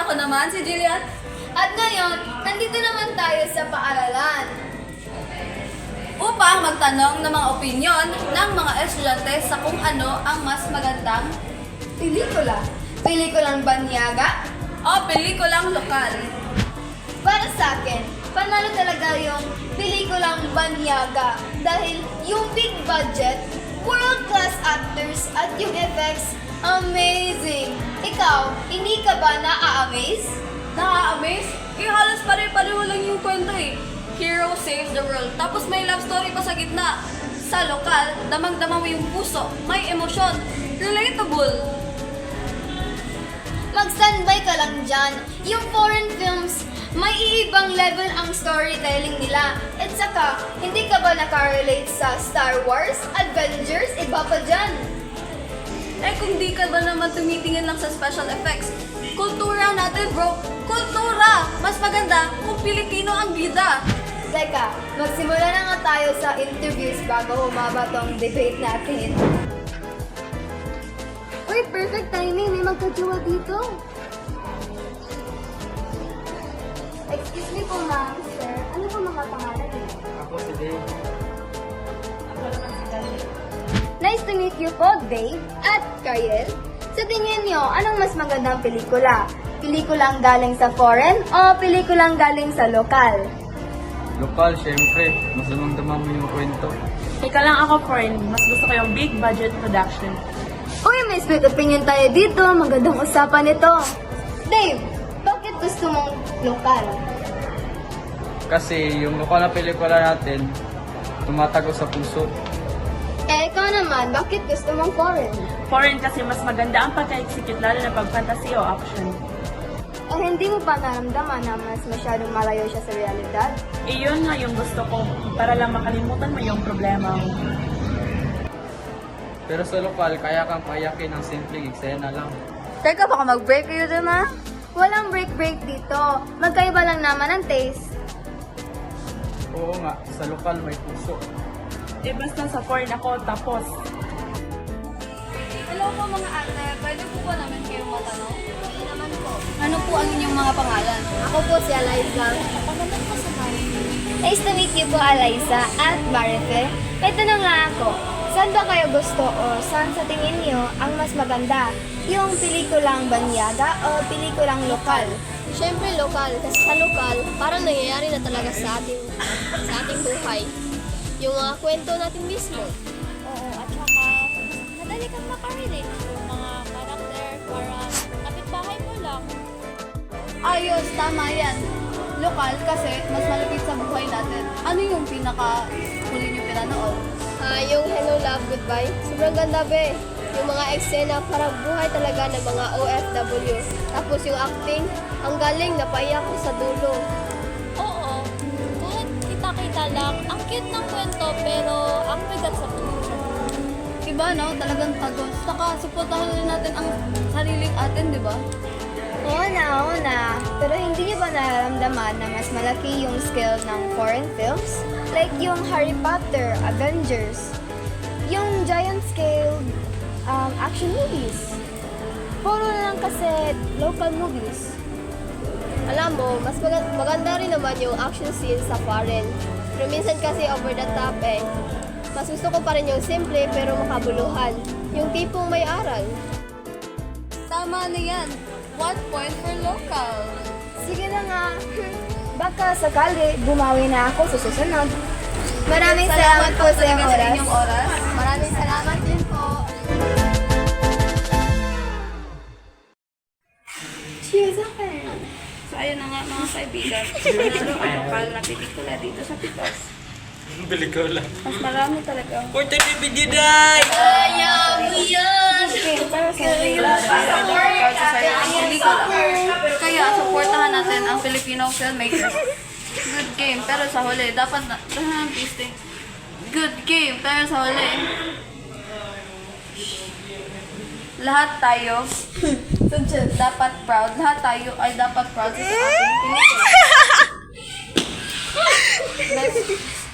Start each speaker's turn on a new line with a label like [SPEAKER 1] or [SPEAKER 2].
[SPEAKER 1] Ako naman, si Jillian.
[SPEAKER 2] At ngayon, nandito naman tayo sa paaralan.
[SPEAKER 1] Upang magtanong ng mga opinyon ng mga estudyante sa kung ano ang mas magandang
[SPEAKER 2] Pelikula. Pelikulang banyaga?
[SPEAKER 1] o pelikulang lokal.
[SPEAKER 2] Para sa akin, panalo talaga yung pelikulang banyaga dahil yung big budget, world-class actors at yung effects, amazing! Ikaw, hindi ka ba na-amaze?
[SPEAKER 1] Nakaka-amaze? Halos pare-pareho lang yung kwento eh. Hero saves the world. Tapos may love story pa sa gitna. Sa lokal, damang-dama mo yung puso, may emosyon, relatable.
[SPEAKER 2] Mag-standby ka lang dyan. Yung foreign films, may iibang level ang storytelling nila. At saka, hindi ka ba nakarelate sa Star Wars, Avengers, iba pa dyan?
[SPEAKER 1] Eh kung di ka ba naman tumitingin lang sa special effects, kultura natin bro, kultura! Mas maganda kung Pilipino ang bida.
[SPEAKER 2] Teka, magsimula na nga tayo sa interviews bago humaba tong debate natin. Uy, perfect timing. May magkajowa dito. Excuse me po, ma'am, sir. Ano po mga pangalan niyo?
[SPEAKER 3] Ako si Dave.
[SPEAKER 2] Nice to meet you po, Dave at Kyle. Sa tingin niyo, anong mas magandang pelikula? Pelikulang galing sa foreign o pelikulang galing sa lokal?
[SPEAKER 3] Lokal, syempre. Mas damang-dama mo yung kwento.
[SPEAKER 4] Ika lang ako, friend. Mas gusto ko yung big budget production.
[SPEAKER 2] Uy, may split opinion tayo dito. Magandang usapan ito. Dave, bakit gusto mong lokal?
[SPEAKER 3] Kasi yung lokal na pelikula natin, tumatago sa puso.
[SPEAKER 2] Eh, ikaw naman, bakit gusto mong foreign?
[SPEAKER 4] Foreign kasi mas maganda ang pagka-execute lalo na pag fantasy o action.
[SPEAKER 2] Eh, hindi mo pa naramdaman na mas masyadong malayo siya sa realidad?
[SPEAKER 4] Iyon nga yung gusto ko para lang makalimutan mo yung problema mo.
[SPEAKER 3] Pero sa lokal, kaya kang payakin ng simpleng eksena lang.
[SPEAKER 1] Teka, baka mag-break kayo dun ha?
[SPEAKER 2] Walang break-break dito. Magkaiba lang naman ang taste.
[SPEAKER 3] Oo nga, sa lokal may puso.
[SPEAKER 4] Eh basta sa foreign ako, tapos.
[SPEAKER 1] Hello po mga ate, pwede po ba namin kayong matanong? Hindi naman po. Ano po ang inyong mga pangalan?
[SPEAKER 2] Ako po si Eliza.
[SPEAKER 1] Pangalan po sa
[SPEAKER 2] Nice to meet you po, Eliza at Marife. May tanong nga ako. Saan ba kayo gusto o saan sa tingin niyo ang mas maganda? Yung pelikulang banyaga o pelikulang lokal?
[SPEAKER 5] Siyempre lokal, kasi sa lokal, parang nangyayari na talaga sa ating buhay. Yung mga kwento natin mismo.
[SPEAKER 6] Oo, at saka madali kang makarelate yung mga karakter, parang kapitbahay mo lang.
[SPEAKER 1] Ayos, tama yan. Lokal kasi mas malapit sa buhay natin. Ano yung pinaka-huli niyo pinanood?
[SPEAKER 5] Yung Hello, Love, Goodbye, sobrang ganda be. Yung mga eksena, parang buhay talaga ng mga OFW. Tapos yung acting, ang galing, napaiyak ko sa dulo.
[SPEAKER 6] Oo, kahit kita-kita lang, ang cute ng kwento pero ang bigat sa puso.
[SPEAKER 1] Iba no, talagang tagos. Saka supportahan rin natin ang sariling atin, di ba?
[SPEAKER 2] Oo na. Pero hindi niyo ba nararamdaman na mas malaki yung scale ng foreign films? Like yung Harry Potter, Avengers, yung giant scale action movies. Puro na lang kasi local movies.
[SPEAKER 5] Alam mo, mas maganda rin naman yung action scenes sa foreign. Pero minsan kasi over the top eh. Mas gusto ko pa rin yung simple pero makabuluhan. Yung tipong may aral.
[SPEAKER 1] Tama na yan. 1 point for local.
[SPEAKER 2] Sige na nga. Baka sakali bumawi na ako sa susunod. Maraming salamat po sa iyong
[SPEAKER 1] talaga
[SPEAKER 2] oras.
[SPEAKER 1] inyong oras.
[SPEAKER 5] Maraming salamat din po.
[SPEAKER 2] Cheers, okay.
[SPEAKER 1] So ayun na nga mga kaibigan. Manalo ang lokal na pelikula dito sa Pitos.
[SPEAKER 3] Pelikula.
[SPEAKER 1] Mas marami talaga.
[SPEAKER 3] Porta video day!
[SPEAKER 1] Para sa pelikula. Kaya supportahan natin ang Filipino filmmakers. Good game, pero sa huli, dapat na, tasting. Good game, pero sa huli, lahat tayo, dapat proud. Lahat tayo ay dapat proud sa ating pelikula. Next.